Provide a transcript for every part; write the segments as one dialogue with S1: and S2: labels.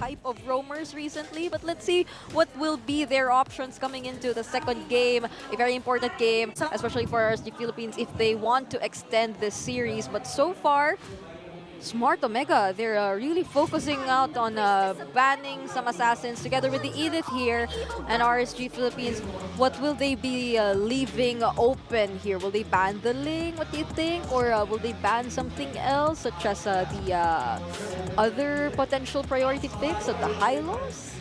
S1: type of roamers recently, but let's see what will be their options coming into the second game, a very important game, especially for RSG Philippines if they want to extend this series. But so far, Smart Omega, they're really focusing out on banning some assassins together with the Edith here and RSG Philippines. What will they be leaving open here? Will they ban the Ling, what do you think? Or will they ban something else, such as the other potential priority picks of the Hylos?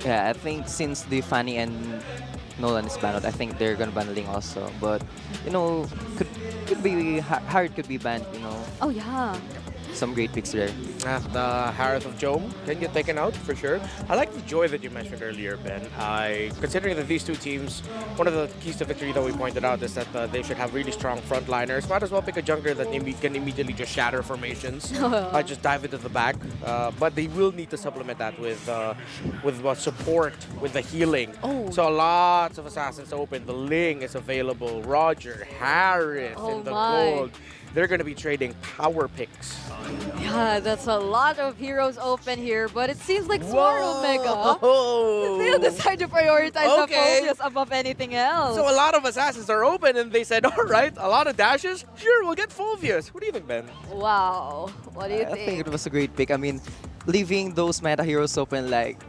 S2: Yeah, I think since the Fanny and Nolan is banned, I think they're gonna ban Ling also. But you know, could be Harriet could be banned. You know,
S1: Oh, yeah.
S2: some great picks there.
S3: The Harith of Jome can get taken out for sure. I like the joy that you mentioned earlier, Ben. Considering that these two teams, one of the keys to victory that we pointed out is that they should have really strong frontliners. Might as well pick a jungler that can immediately just shatter formations. Just dive into the back. But they will need to supplement that with support, with the healing.
S1: Oh.
S3: So lots of assassins open. The Ling is available. Roger, Harith in the gold. They're going to be trading power picks.
S1: Yeah, that's a lot of heroes open here, but it seems like Smart Omega, they'll decide to prioritize the focus above anything else.
S3: So a lot of assassins are open, and they said, all right, a lot of dashes? Sure, we'll get Fulvius. What do you think, Ben?
S1: Wow. What do you
S2: I
S1: think?
S2: think it was a great pick. I mean, leaving those meta heroes open, like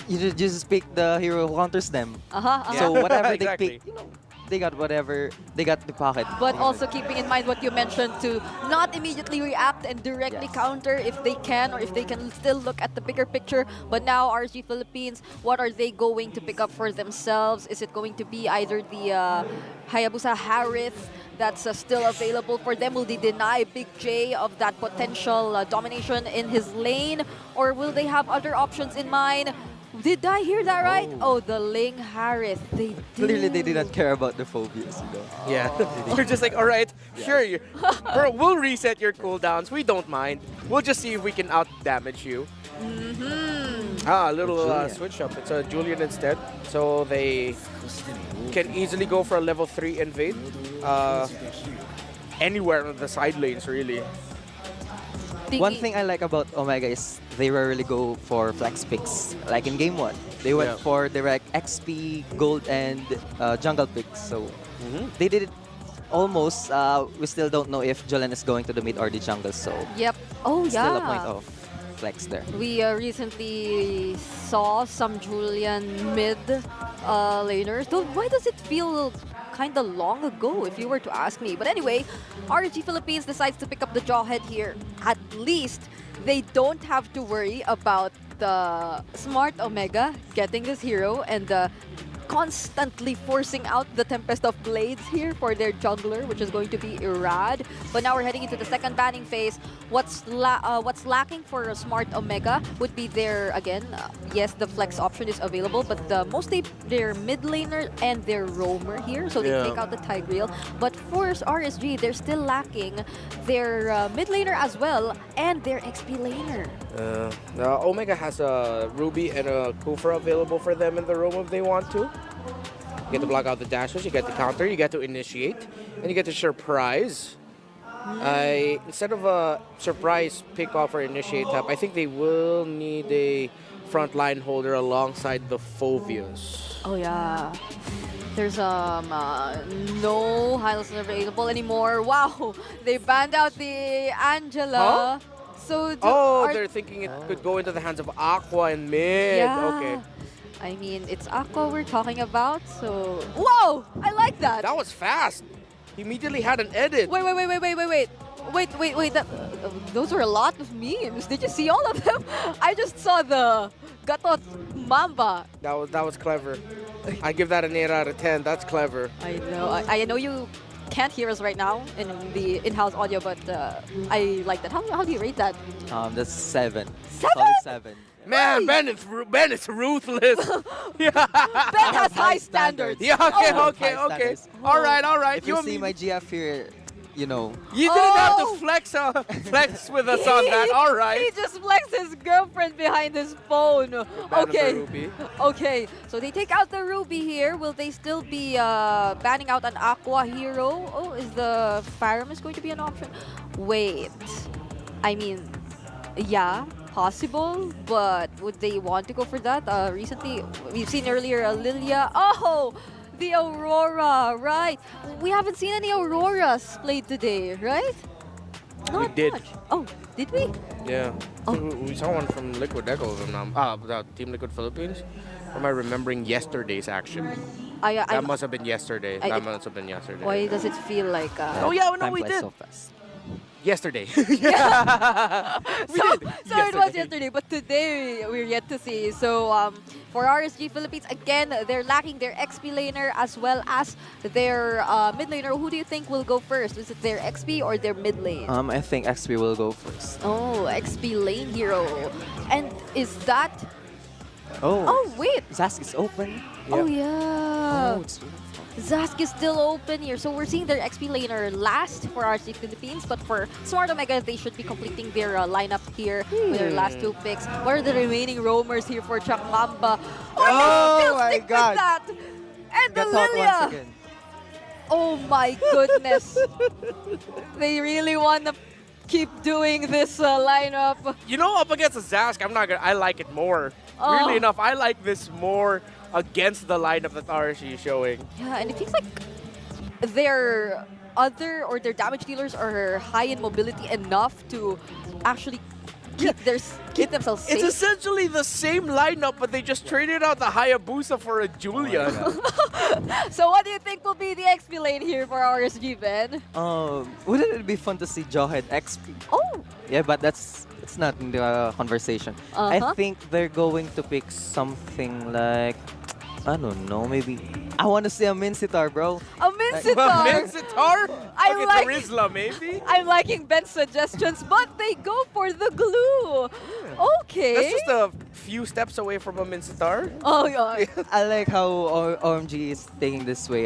S2: you just pick the hero who counters them. So whatever
S3: Exactly.
S2: they pick, you know, they got whatever they got the pocket.
S1: But also keeping in mind what you mentioned to not immediately react and directly counter if they can, or if they can still look at the bigger picture. But now RSG Philippines, what are they going to pick up for themselves? Is it going to be either the Hayabusa Harith that's still available for them? Will they deny Big J of that potential domination in his lane? Or will they have other options in mind? Did I hear that right? Oh, the Ling Harith. They did.
S2: Clearly, they did not care about the phobias. You know?
S3: Yeah. You're just like, all right, sure, bro, we'll reset your cooldowns. We don't mind. We'll just see if we can out-damage you. A little switch up. It's a Julian instead. So they can easily go for a level 3 invade. Anywhere on the side lanes, really.
S2: One thing I like about Omega is they rarely go for flex picks. Like in game 1, they went for direct XP, gold, and jungle picks. So they did it almost. We still don't know if Julian is going to the mid or the jungle. So
S1: Yep. Oh, yeah.
S2: still a point of flex there.
S1: We recently saw some Julian mid laners. Though, why does it feel kind of long ago, if you were to ask me? But anyway, RSG Philippines decides to pick up the Jawhead here. At least they don't have to worry about the Smart Omega getting this hero and constantly forcing out the Tempest of Blades here for their jungler, which is going to be Irad. But now we're heading into the second banning phase. What's lacking for a Smart Omega would be their, again, yes, the flex option is available, but mostly their mid laner and their roamer here, so they take out the Tigreal. But for RSG, they're still lacking their mid laner as well and their XP laner.
S3: Omega has a Ruby and a Kufra available for them in the roam if they want to. You get to block out the dashes, you get to counter, you get to initiate, and you get to surprise. Instead of a surprise pick off or initiate tap, I think they will need a frontline holder alongside the Phobius.
S1: Oh yeah. There's no Hylos available anymore. Wow, they banned out the Angela. So
S3: they're thinking it could go into the hands of Aqua and mid.
S1: Yeah.
S3: Okay.
S1: I mean, it's Aqua we're talking about, so... Whoa! I like that!
S3: That was fast. He immediately had an edit.
S1: Wait. Those were a lot of memes. Did you see all of them? I just saw the Gatot Mamba.
S3: That was clever. I give that an 8 out of 10. That's clever.
S1: I know. I know you can't hear us right now in the in-house audio, but I like that. How do you rate that?
S2: That's 7.
S1: 7?
S2: Solid 7.
S3: Man, Ben is ruthless.
S1: Ben has high standards.
S3: Yeah, okay.
S2: standards.
S3: All right.
S2: If you see my GF here, you know.
S3: You didn't have to flex with us on that. All right.
S1: He just flexed his girlfriend behind his phone. Okay. So they take out the Ruby here. Will they still be banning out an Aqua hero? Oh, is the Pyramus going to be an option? Wait. I mean, yeah. possible, but would they want to go for that? Recently, we've seen earlier Lilia. Oh, the Aurora, right? We haven't seen any Auroras played today, right? Not
S3: did.
S1: much. Oh, did we?
S3: Yeah.
S1: Oh.
S3: We saw one from Liquid Echo, Team Liquid Philippines. Or am I remembering yesterday's action? That must have been yesterday.
S1: Why does it feel like...
S3: Oh yeah, no,
S2: Time
S3: we
S2: flies
S3: did.
S2: so fast.
S3: Yesterday.
S1: So it was
S3: Yesterday.
S1: yesterday, but today we're yet to see. So for RSG Philippines, again, they're lacking their XP laner as well as their mid laner. Who do you think will go first? Is it their XP or their mid lane?
S2: I think XP will go first.
S1: Oh, XP lane hero. And is that...
S2: Oh,
S1: Oh, wait.
S2: Zask is open.
S1: Oh, yeah.
S2: Oh, it's
S1: Zask is still open here. So we're seeing their XP laner last for RSG Philippines, but for Smart Omega, they should be completing their lineup here with their last 2 picks. What are the remaining roamers here for Chuck Mamba?
S2: Oh
S1: they still
S2: my
S1: stick
S2: God.
S1: with that. And the
S2: got out once
S1: Lilia.
S2: again.
S1: Oh my goodness. They really want to keep doing this lineup.
S3: You know, up against the Zask, I like it more.
S1: Oh.
S3: Weirdly enough, I like this more against the lineup that RSG is showing.
S1: Yeah, and it feels like their their damage dealers are high in mobility enough to actually keep themselves safe.
S3: It's essentially the same lineup, but they just traded out the Hayabusa for a Julian.
S1: So what do you think will be the XP lane here for RSG, Ben?
S2: Wouldn't it be fun to see Jawhead XP?
S1: Oh!
S2: Yeah, but it's not in the conversation. I think they're going to pick something like, I don't know, maybe. I want to see a Mincitar, bro.
S1: A Mincitar!
S3: Mincitar?
S1: I
S3: Okay,
S1: like-
S3: Terizla, maybe?
S1: I'm liking Ben's suggestions, but they go for the glue. Okay.
S3: That's just a few steps away from a Mincitar.
S1: Oh, yeah.
S2: I like how OMG is taking this way.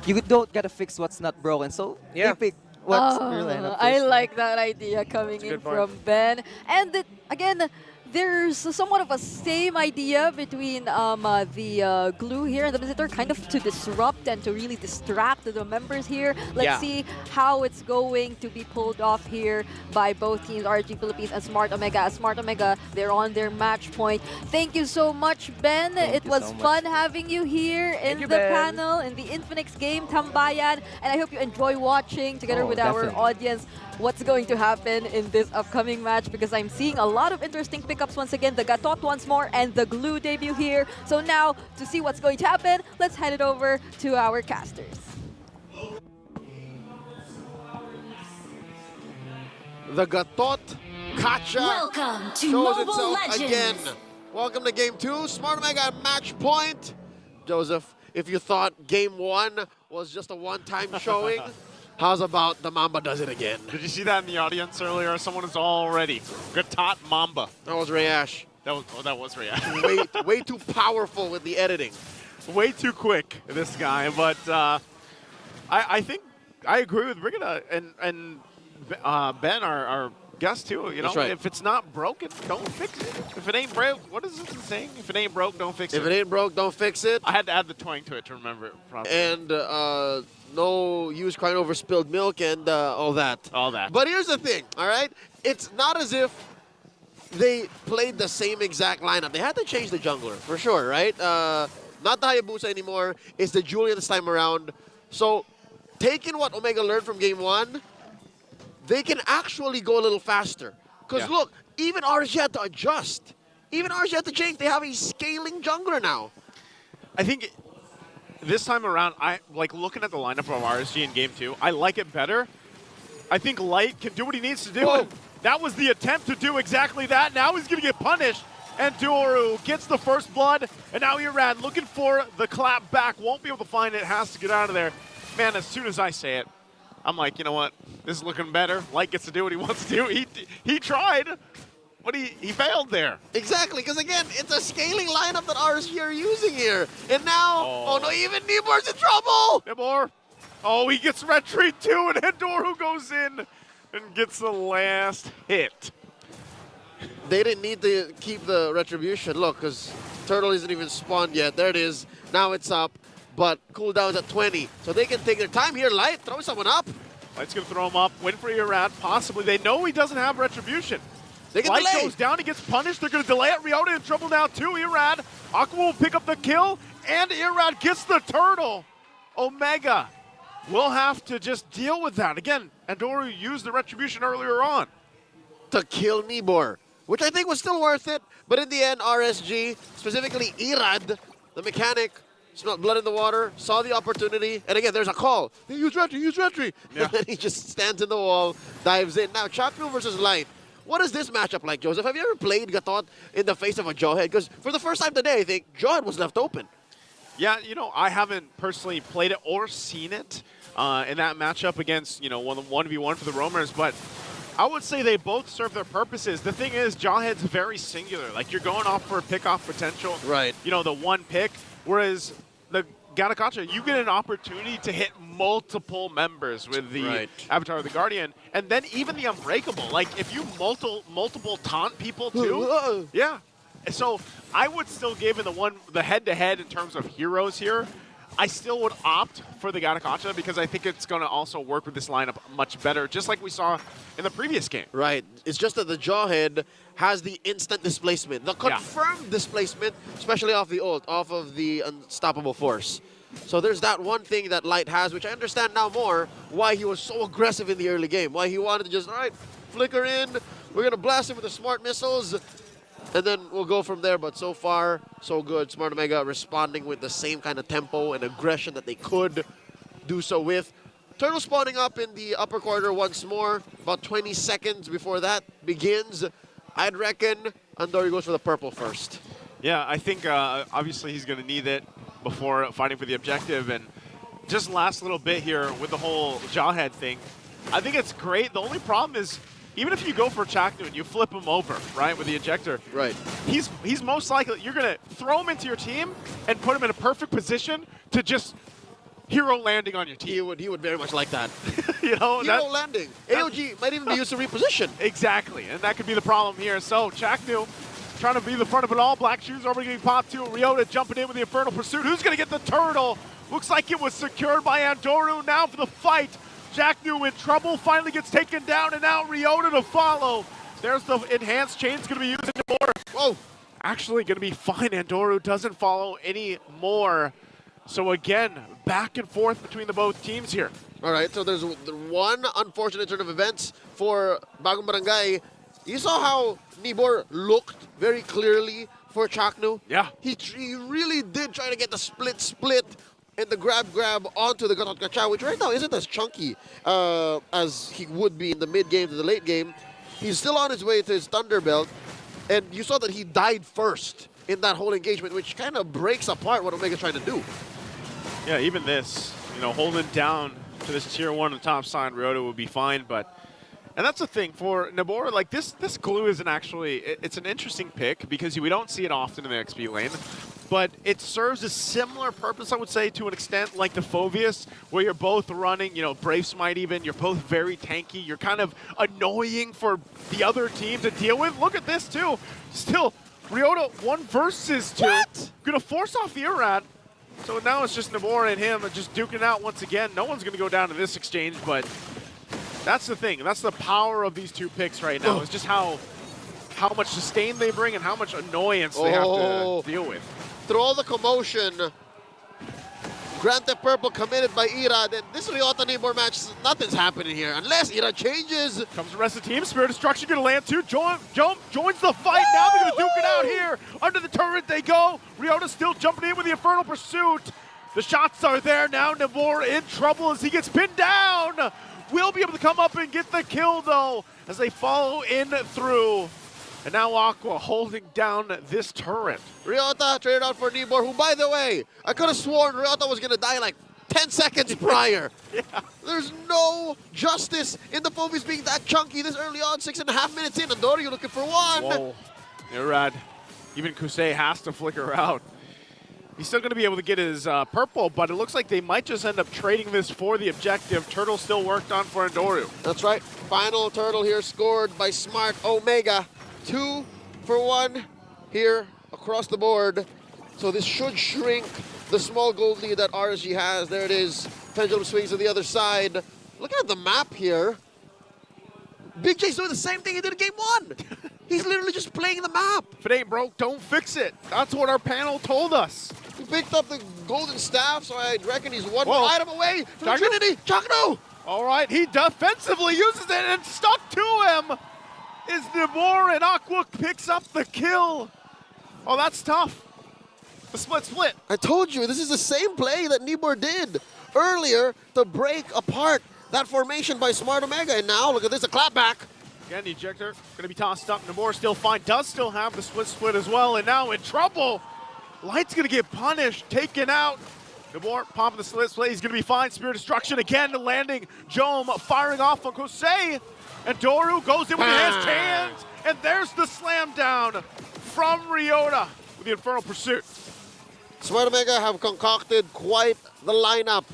S2: You don't gotta fix what's not broken, so
S3: Yeah.
S2: they pick what's really not
S1: I
S2: first.
S1: like that idea coming
S3: That's a
S1: in
S3: good point.
S1: from Ben. And again, there's somewhat of a same idea between the glue here and the visitor, kind of to disrupt and to really distract the members here. Let's
S3: Yeah.
S1: see how it's going to be pulled off here by both teams, RG Philippines and Smart Omega. As Smart Omega, they're on their match point. Thank you so much, Ben.
S2: Thank
S1: It
S2: you
S1: was
S2: so much.
S1: fun having you here in
S3: you,
S1: the
S3: Ben.
S1: panel, in the Infinix game, Tambayan. And I hope you enjoy watching together
S2: Oh,
S1: with our
S2: definitely.
S1: audience what's going to happen in this upcoming match, because I'm seeing a lot of interesting pickups once again. The Gatot once more and the Glue debut here. So now, to see what's going to happen, let's head it over to our casters.
S4: The Gatot Kacha
S5: Welcome to
S4: shows
S5: Mobile
S4: itself
S5: Legends.
S4: again. Welcome to Game 2. Smart Omega at match point. Joseph, if you thought Game 1 was just a one-time showing, how's about the Mamba does it again?
S6: Did you see that in the audience earlier? Someone is already Gatot Mamba.
S4: That was Rayash.
S6: That was Rhea.
S4: Way too powerful with the editing.
S6: Way too quick, this guy. But I think I agree with Brigida and Ben, our guest too. You know,
S4: That's right.
S6: if it's not broken, don't fix it. If it ain't broke, what is it saying? If it ain't broke, don't fix
S4: If
S6: it.
S4: it ain't broke, don't fix it.
S6: I had to add the twang to it to remember it properly.
S4: And no use crying over spilled milk and all that.
S6: All that.
S4: But here's the thing, all right? It's not as if they played the same exact lineup. They had to change the jungler, for sure, right? Not the Hayabusa anymore. It's the Julia this time around. So, taking what Omega learned from Game 1, they can actually go a little faster. Because
S6: Yeah.
S4: look, even RSG had to adjust. Even RSG had to change. They have a scaling jungler now.
S6: I think this time around, I like looking at the lineup of RSG in Game 2. I like it better. I think Light can do what he needs to do.
S4: Whoa.
S6: And that was the attempt to do exactly that. Now he's going to get punished. And Doru gets the first blood. And now he ran looking for the clap back. Won't be able to find it. Has to get out of there. Man, as soon as I say it, I'm like, you know what? This is looking better. Light gets to do what he wants to do. He tried, but he failed there.
S4: Exactly, because again, it's a scaling lineup that RSG are using here. And now, oh no, even Nibor's in trouble!
S6: Nibor. Oh, he gets retreat too, and Doru goes in and gets the last hit.
S4: They didn't need to keep the retribution. Look, because Turtle isn't even spawned yet. There it is. Now it's up, but cooldown's at 20. So they can take their time here. Light, throw someone up.
S6: Light's going to throw him up, win for your round, possibly. They know he doesn't have retribution.
S4: They can
S6: Light
S4: delay.
S6: goes down, he gets punished. They're going to delay it. Ryota in trouble now too. Irad, Aqua will pick up the kill, and Irad gets the turtle. Omega will have to just deal with that. Again, Andoru used the retribution earlier on.
S4: To kill Nibor, which I think was still worth it. But in the end, RSG, specifically Irad, the mechanic, smelled blood in the water, saw the opportunity, and again, there's a call. Hey, use Retri.
S6: Yeah.
S4: And then he just stands in the wall, dives in. Now, Chaknu versus Light. What is this matchup like, Joseph? Have you ever played Gatot in the face of a Jawhead? Because for the first time today, I think Jawhead was left open.
S6: Yeah, you know, I haven't personally played it or seen it in that matchup against, you know, 1v1 for the Roamers, but I would say they both serve their purposes. The thing is, Jawhead's very singular. Like, you're going off for a pick-off potential.
S4: Right.
S6: You know, the one pick, whereas the Gatakacha, you get an opportunity to hit multiple members with the Avatar of the Guardian, and then even the Unbreakable. Like, if you multiple taunt people too, yeah. So I would still give in the head-to-head in terms of heroes here. I still would opt for the Gatakacha because I think it's going to also work with this lineup much better, just like we saw in the previous game.
S4: Right. It's just that the Jawhead has the instant displacement, the confirmed displacement, especially off the ult, off of the Unstoppable Force. So there's that one thing that Light has, which I understand now more why he was so aggressive in the early game, why he wanted to just, all right, flicker in, we're going to blast him with the smart missiles, and then we'll go from there. But so far, so good. Smart Omega responding with the same kind of tempo and aggression that they could do so with. Turtle spawning up in the upper quarter once more. About 20 seconds before that begins. I'd reckon Andoru goes for the purple first.
S6: Yeah, I think obviously he's going to need it before fighting for the objective. And just last little bit here with the whole Jawhead thing, I think it's great. The only problem is, even if you go for Chaknu and you flip him over, right, with the ejector,
S4: right,
S6: he's most likely, you're going to throw him into your team and put him in a perfect position to just hero landing on your team.
S4: He would very much like that.
S6: You know,
S4: hero landing. AOG might even be used to reposition.
S6: Exactly, and that could be the problem here. So Chaknu trying to be the front of it all. Black Shoes already getting popped too. Ryota jumping in with the Infernal Pursuit. Who's going to get the turtle? Looks like it was secured by Andoru. Now for the fight. Chaknu in trouble, finally gets taken down, and now Ryota to follow. There's the enhanced chain's going to be used more.
S4: Whoa.
S6: Actually going to be fine. Andoru doesn't follow anymore. So again, back and forth between the both teams here.
S4: All right, so there's one unfortunate turn of events for Bagong Barangay. You saw how Nibor looked very clearly for Chaknu.
S6: Yeah.
S4: He really did try to get the split and the grab onto the Gatot Kacha, which right now isn't as chunky as he would be in the mid game to the late game. He's still on his way to his Thunderbelt, and you saw that he died first in that whole engagement, which kind of breaks apart what Omega's trying to do.
S6: Yeah, even this, you know, holding down to this tier 1 on the top side, Ryota would be fine, but... And that's the thing, for Nabor, like this glue isn't actually, it's an interesting pick because we don't see it often in the XP lane, but it serves a similar purpose, I would say, to an extent like the Phoveus, where you're both running, you know, Brave Smite even, you're both very tanky, you're kind of annoying for the other team to deal with. Look at this too, still, Ryota 1 versus 2, gonna force off the Irad. So now it's just Nabor and him just duking it out once again. No one's gonna go down in this exchange, but that's the thing. That's the power of these two picks right now. It's just how much sustain they bring and how much annoyance they have to deal with.
S4: Through all the commotion, granted purple committed by Irad, and this Ryota Nibor match, nothing's happening here unless Irad changes.
S6: Comes the rest of the team. Spirit Destruction gonna land too. Joins the fight. Now they're gonna duke it out here. Under the turret they go. Ryota still jumping in with the Infernal Pursuit. The shots are there now. Nibor in trouble as he gets pinned down. Will be able to come up and get the kill, though, as they follow in through. And now Aqua holding down this turret.
S4: Ryota traded out for Nibor, who, by the way, I could have sworn Ryota was going to die like 10 seconds prior.
S6: Yeah.
S4: There's no justice in the Phoveus being that chunky this early on, 6.5 minutes in. Andoru looking for one.
S6: Whoa. Irad. Even Kusei has to flicker out. He's still going to be able to get his purple, but it looks like they might just end up trading this for the objective. Turtle still worked on for Andoru.
S4: That's right. Final turtle here scored by Smart Omega. 2 for 1 here across the board. So this should shrink the small gold lead that RSG has. There it is. Pendulum swings to the other side. Look at the map here. Big J's doing the same thing he did in game 1. He's literally just playing the map.
S6: If it ain't broke, don't fix it. That's what our panel told us.
S4: He picked up the golden staff, so I reckon he's one
S6: Whoa.
S4: more item away from
S6: Chagno?
S4: Trinity. Chagno!
S6: All right, he defensively uses it and stuck to him. Is Nibor, and Aqua picks up the kill. Oh, that's tough. The split.
S4: I told you, this is the same play that Nibor did earlier to break apart that formation by Smart Omega. And now, look at this, a clapback.
S6: Again, the ejector going to be tossed up. Nibor still fine, does still have the split as well, and now in trouble. Light's going to get punished, taken out. Nibor popping the split. He's going to be fine. Spear Destruction again, landing. Jome firing off on Kosei. And Doru goes in with his hands. And there's the slam down from Ryota with the Infernal Pursuit.
S4: Smart Omega have concocted quite the lineup.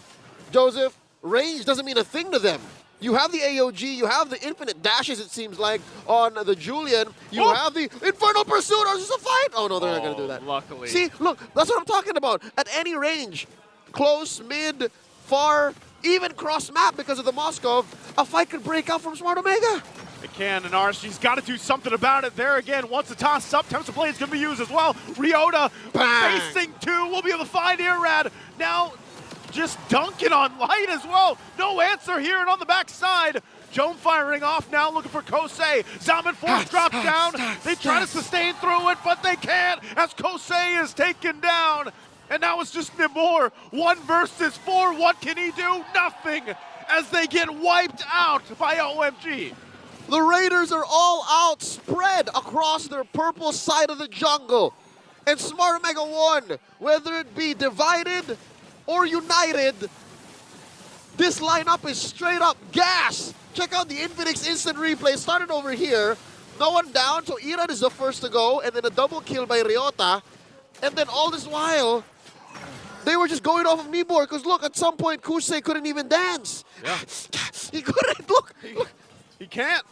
S4: Joseph, range doesn't mean a thing to them. You have the AOG, you have the infinite dashes, it seems like, on the Julian. You have the Infernal Pursuit. Or is this a fight? Oh, no, they're not going to do that.
S6: Luckily.
S4: See, look, that's what I'm talking about. At any range, close, mid, far, even cross-map because of the Moskov, a fight could break out from Smart Omega.
S6: It can, and RSG's got to do something about it there again. Once the toss up, Temps of Play is going to be used as well. Ryota facing two. We'll be able to find Irad. Now just dunking on Light as well. No answer here, and on the backside, Jome firing off now, looking for Kosei. Zaman Force drops down. They try to sustain through it, but they can't as Kosei is taken down. And now it's just Nibor. 1 versus 4. What can he do? Nothing as they get wiped out by OMG.
S4: The Raiders are all out, spread across their purple side of the jungle. And Smart Omega won. Whether it be divided or united, this lineup is straight up gas. Check out the Infinix instant replay. Started over here. No one down, so Irad is the first to go, and then a double kill by Ryota. And then all this while, they were just going off of Nibor, because look, at some point, Kusei couldn't even dance.
S6: Yeah.
S4: He couldn't, look.
S6: He can't,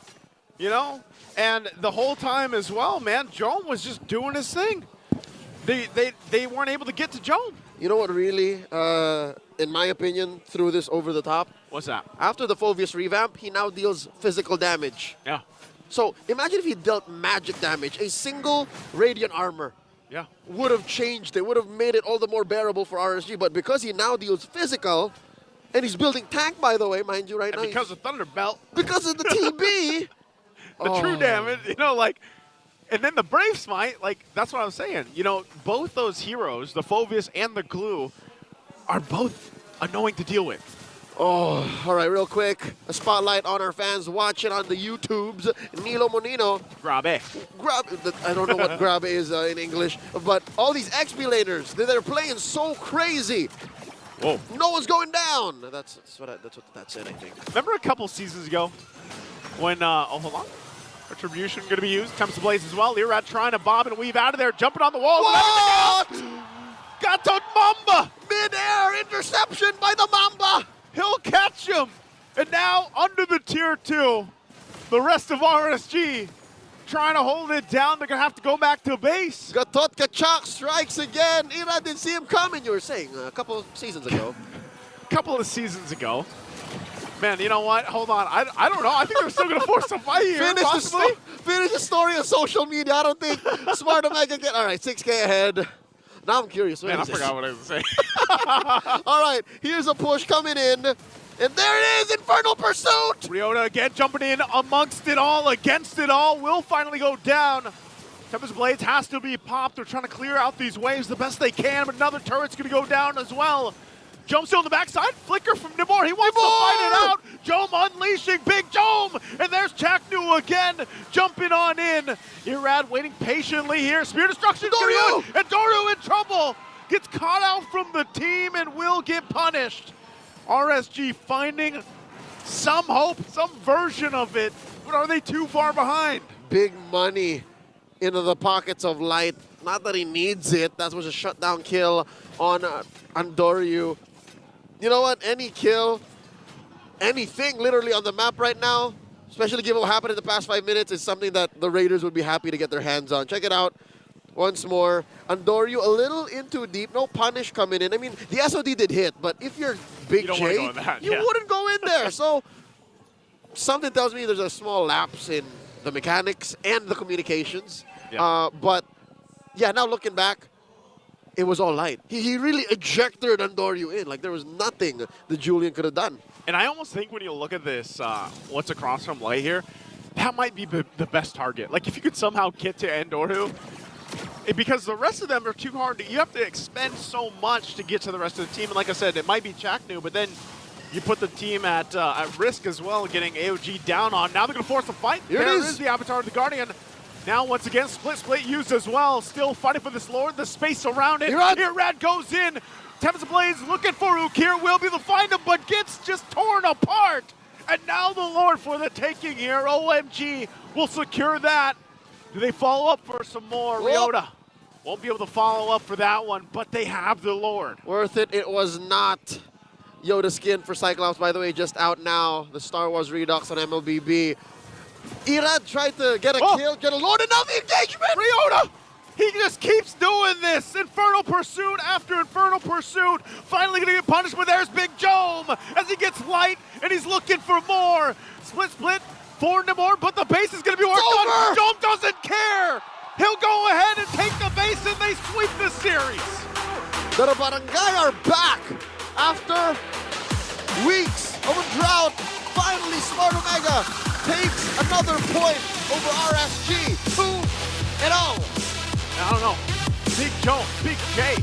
S6: you know? And the whole time as well, man, Jome was just doing his thing. They weren't able to get to Jome.
S4: You know what really, in my opinion, threw this over the top?
S6: What's that?
S4: After the Phoveus revamp, he now deals physical damage.
S6: Yeah.
S4: So imagine if he dealt magic damage. A single Radiant Armor
S6: Yeah.
S4: would have changed it, would have made it all the more bearable for RSG. But because he now deals physical, and he's building tank, by the way, mind you, right
S6: And
S4: now.
S6: because of Thunderbelt,
S4: Because of the TB.
S6: the true damage, you know, like, and then the Brave Smite, like, that's what I was saying. You know, both those heroes, the Phoveus and the Glue, are both annoying to deal with.
S4: Oh, all right, real quick. A spotlight on our fans watching on the YouTubes. Nilo Monino.
S6: Grabe.
S4: I don't know what grab is in English, but all these XP laners, they're playing so crazy.
S6: Whoa.
S4: No one's going down. That's what that said, I think.
S6: Remember a couple seasons ago when, oh, hold on. Retribution going to be used. Comes to Blaze as well. Irad trying to bob and weave out of there, jumping on the walls.
S4: What?
S6: Got to Mamba.
S4: Mid-air interception by the Mamba.
S6: He'll catch him. And now under the tier 2, the rest of RSG trying to hold it down. They're going to have to go back to base.
S4: Gatot Kachak strikes again. Ira didn't see him coming, you were saying a couple of seasons ago.
S6: A couple of seasons ago. Man, you know what? Hold on. I don't know. I think they're still going to force a fight here, possibly.
S4: Finish the story on social media. I don't think Smart Omega get... All right, 6K ahead. Now I'm curious.
S6: Man, I forgot what I was saying.
S4: All right, here's a push coming in. And there it is, Infernal Pursuit!
S6: Ryota again jumping in amongst it all, against it all, will finally go down. Tempest Blades has to be popped. They're trying to clear out these waves the best they can, but another turret's going to go down as well. Jump still on the backside, flicker from Nibor. He wants to fight it out. Jome unleashing Big Jome. And there's Chaknu again, jumping on in. Irad waiting patiently here. Spear Destruction.
S4: Doru!
S6: And Doru in trouble. Gets caught out from the team and will get punished. RSG finding some hope, some version of it. But are they too far behind?
S4: Big money into the pockets of Light. Not that he needs it. That was a shutdown kill on Doryu. You know what? Any kill, anything literally on the map right now, especially given what happened in the past 5 minutes, is something that the Raiders would be happy to get their hands on. Check it out once more. Andoryu a little in too deep. No punish coming in. I mean, the SOD did hit, but if you're Big J, you wouldn't go in there. So something tells me there's a small lapse in the mechanics and the communications.
S6: Yeah.
S4: But yeah, now looking back, it was all light. He really ejected Andoryu in. Like there was nothing that Julian could have done.
S6: And I almost think when you look at this, what's across from Light here, that might be the best target. Like if you could somehow get to Andoryu, because the rest of them are too hard. You have to expend so much to get to the rest of the team. And like I said, it might be Chaknu, but then you put the team at risk as well, getting AOG down on. Now they're going to force a fight.
S4: Here it
S6: There
S4: is.
S6: is the Avatar of the Guardian. Now, once again, Split used as well. Still fighting for this Lord. The space around it. Irad goes in. Tempest Blaze looking for Ukir. Will be able to find him, but gets just torn apart. And now the Lord for the taking here. OMG will secure that. Do they follow up for some more? Ryota won't be able to follow up for that one, but they have the Lord.
S4: Worth it. It was not. Yoda skin for Cyclops, by the way, just out now. The Star Wars Redux on MLBB. Irad tried to get a kill, get a Lord, and now the engagement!
S6: Ryota! He just keeps doing this. Infernal Pursuit after Infernal Pursuit. Finally going to get punished, but there's Big Jome as he gets light, and he's looking for more. Split, 4 more, but the base is going to be worked on. Jome doesn't care. He'll go ahead and take the base, and they sweep the series.
S4: The Barangay are back after weeks of a drought. Finally, Smart Omega takes another point over RSG. 2-0.
S6: I don't know. Big Jome, Big J